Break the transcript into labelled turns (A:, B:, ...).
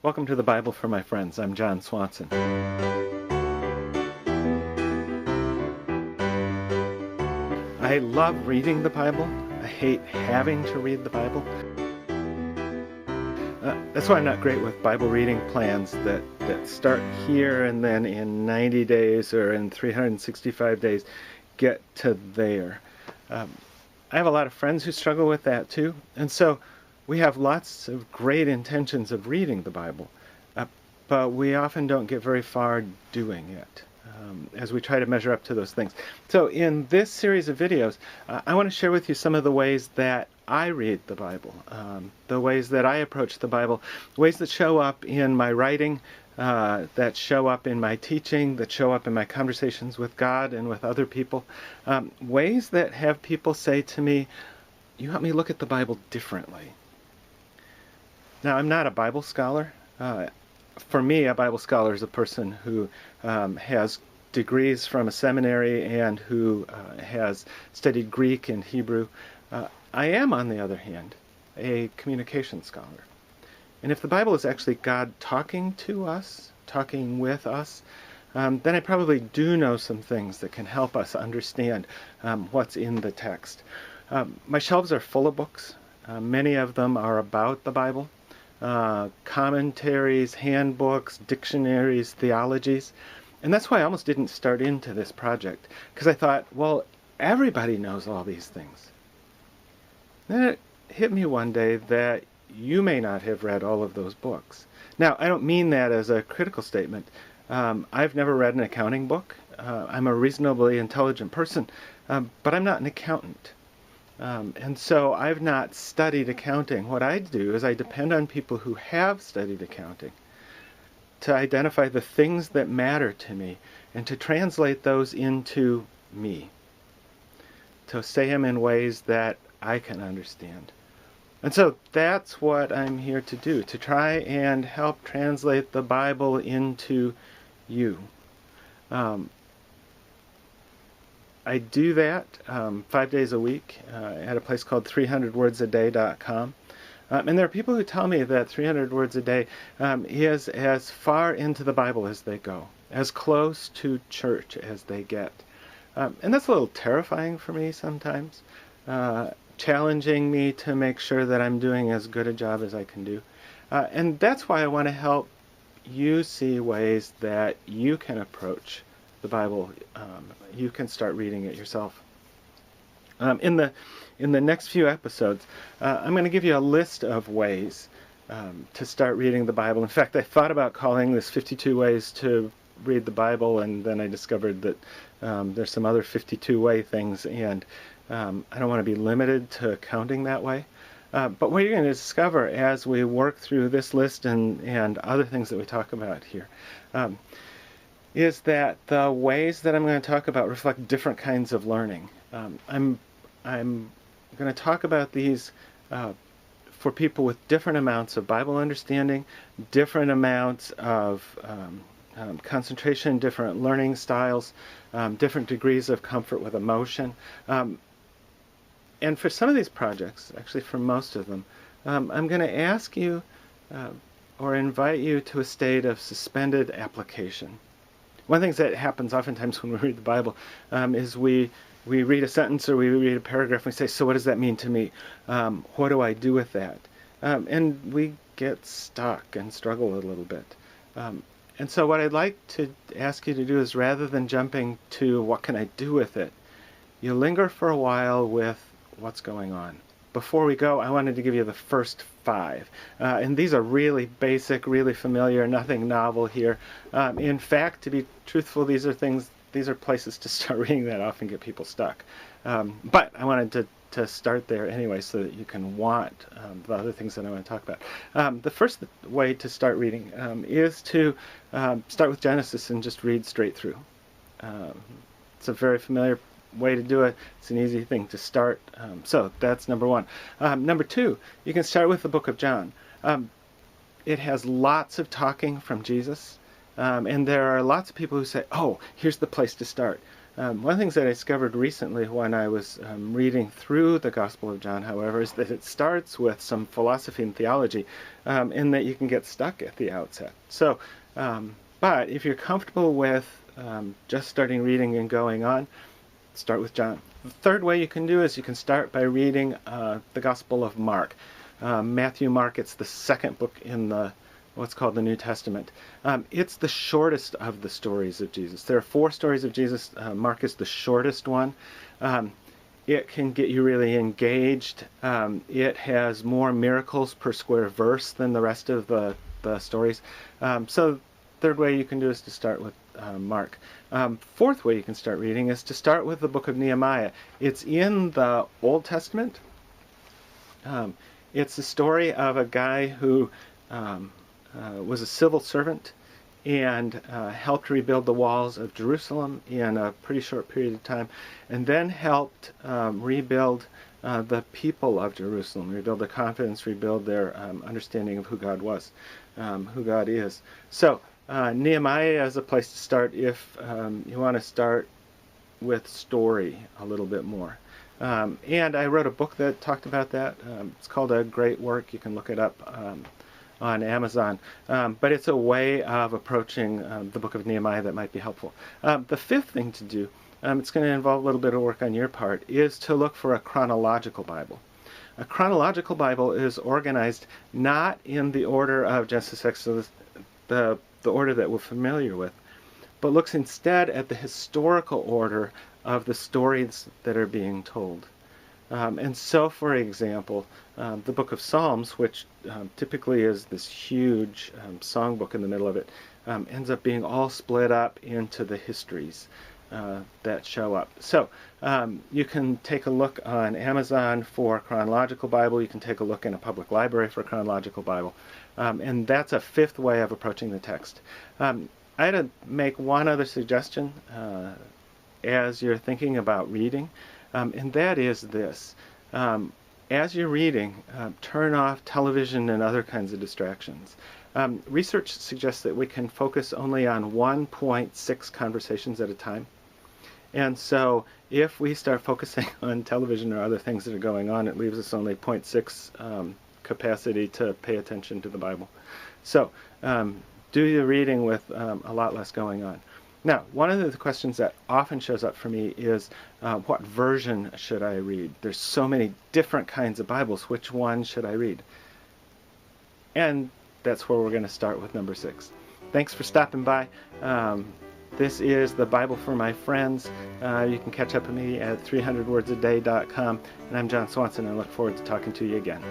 A: Welcome to the Bible for My Friends. I'm John Swanson. I love reading the Bible. I hate having to read the Bible. That's why I'm not great with Bible reading plans that start here and then in 90 days or in 365 days get to there. I have a lot of friends who struggle with that too, and so we have lots of great intentions of reading the Bible, but we often don't get very far doing it as we try to measure up to those things. So in this series of videos, I want to share with you some of the ways that I read the Bible, the ways that I approach the Bible, ways that show up in my writing, that show up in my teaching, that show up in my conversations with God and with other people, ways that have people say to me, "You help me look at the Bible differently." Now, I'm not a Bible scholar. For me, a Bible scholar is a person who has degrees from a seminary and who has studied Greek and Hebrew. I am, on the other hand, a communication scholar. And if the Bible is actually God talking to us, talking with us, then I probably do know some things that can help us understand what's in the text. My shelves are full of books. Many of them are about the Bible. Commentaries, handbooks, dictionaries, theologies. And that's why I almost didn't start into this project, because I thought, well, everybody knows all these things. Then it hit me one day that you may not have read all of those books. Now, I don't mean that as a critical statement. I've never read an accounting book. I'm a reasonably intelligent person, but I'm not an accountant. And so I've not studied accounting. What I do is I depend on people who have studied accounting to identify the things that matter to me and to translate those into me, to say them in ways that I can understand. And so that's what I'm here to do, to try and help translate the Bible into you. I do that 5 days a week at a place called 300wordsaday.com. And there are people who tell me that 300 words a day is as far into the Bible as they go, as close to church as they get. And that's a little terrifying for me sometimes, challenging me to make sure that I'm doing as good a job as I can do. And that's why I want to help you see ways that you can approach the Bible. You can start reading it yourself. In the next few episodes, I'm going to give you a list of ways to start reading the Bible. In fact, I thought about calling this 52 Ways to Read the Bible, and then I discovered that there's some other 52-way things, and I don't want to be limited to counting that way. But what you're going to discover as we work through this list and other things that we talk about here is that the ways that I'm going to talk about reflect different kinds of learning. I'm going to talk about these for people with different amounts of Bible understanding, different amounts of concentration, different learning styles, different degrees of comfort with emotion. And for some of these projects, actually for most of them, I'm going to ask you or invite you to a state of suspended application. One of the things that happens oftentimes when we read the Bible is we read a sentence or we read a paragraph and we say, so what does that mean to me? What do I do with that? And we get stuck and struggle a little bit. And so what I'd like to ask you to do is, rather than jumping to what can I do with it, you linger for a while with what's going on. Before we go, I wanted to give you the first 5. And these are really basic, really familiar, nothing novel here. In fact, to be truthful, these are places to start reading that often get people stuck. But I wanted to start there anyway so that you can want the other things that I want to talk about. The first way to start reading is to start with Genesis and just read straight through. It's a very familiar way to do it. It's an easy thing to start. So that's number 1. Number 2, you can start with the book of John. It has lots of talking from Jesus. And there are lots of people who say, oh, here's the place to start. One of the things that I discovered recently when I was reading through the Gospel of John, however, is that it starts with some philosophy and theology, in that you can get stuck at the outset. So, but if you're comfortable with just starting reading and going on, start with John. The third way you can do is you can start by reading the Gospel of Mark. Matthew, Mark, it's the second book in what's called the New Testament. It's the shortest of the stories of Jesus. There are 4 stories of Jesus. Mark is the shortest one. It can get you really engaged. It has more miracles per square verse than the rest of the stories. So third way you can do is to start with Mark. Fourth way you can start reading is to start with the book of Nehemiah. It's in the Old Testament. It's the story of a guy who was a civil servant and helped rebuild the walls of Jerusalem in a pretty short period of time, and then helped rebuild the people of Jerusalem, rebuild their confidence, rebuild their understanding of who God was, who God is. So Nehemiah is a place to start if you want to start with story a little bit more. And I wrote a book that talked about that. It's called A Great Work. You can look it up on Amazon. But it's a way of approaching the book of Nehemiah that might be helpful. The fifth thing to do, it's going to involve a little bit of work on your part, is to look for a chronological Bible. A chronological Bible is organized not in the order of Genesis, Exodus, the order that we're familiar with, but looks instead at the historical order of the stories that are being told. And so, for example, the book of Psalms, which typically is this huge songbook in the middle of it, ends up being all split up into the histories that show up. So you can take a look on Amazon for a chronological Bible. You can take a look in a public library for a chronological Bible. And that's a fifth way of approaching the text. I had to make one other suggestion as you're thinking about reading, and that is this. As you're reading, turn off television and other kinds of distractions. Research suggests that we can focus only on 1.6 conversations at a time. And so if we start focusing on television or other things that are going on, it leaves us only 0.6 capacity to pay attention to the Bible. So do your reading with a lot less going on. Now, one of the questions that often shows up for me is, what version should I read? There's so many different kinds of Bibles. Which one should I read? And that's where we're going to start with number 6. Thanks for stopping by. This is the Bible for My Friends. You can catch up with me at 300wordsaday.com. And I'm John Swanson, and I look forward to talking to you again.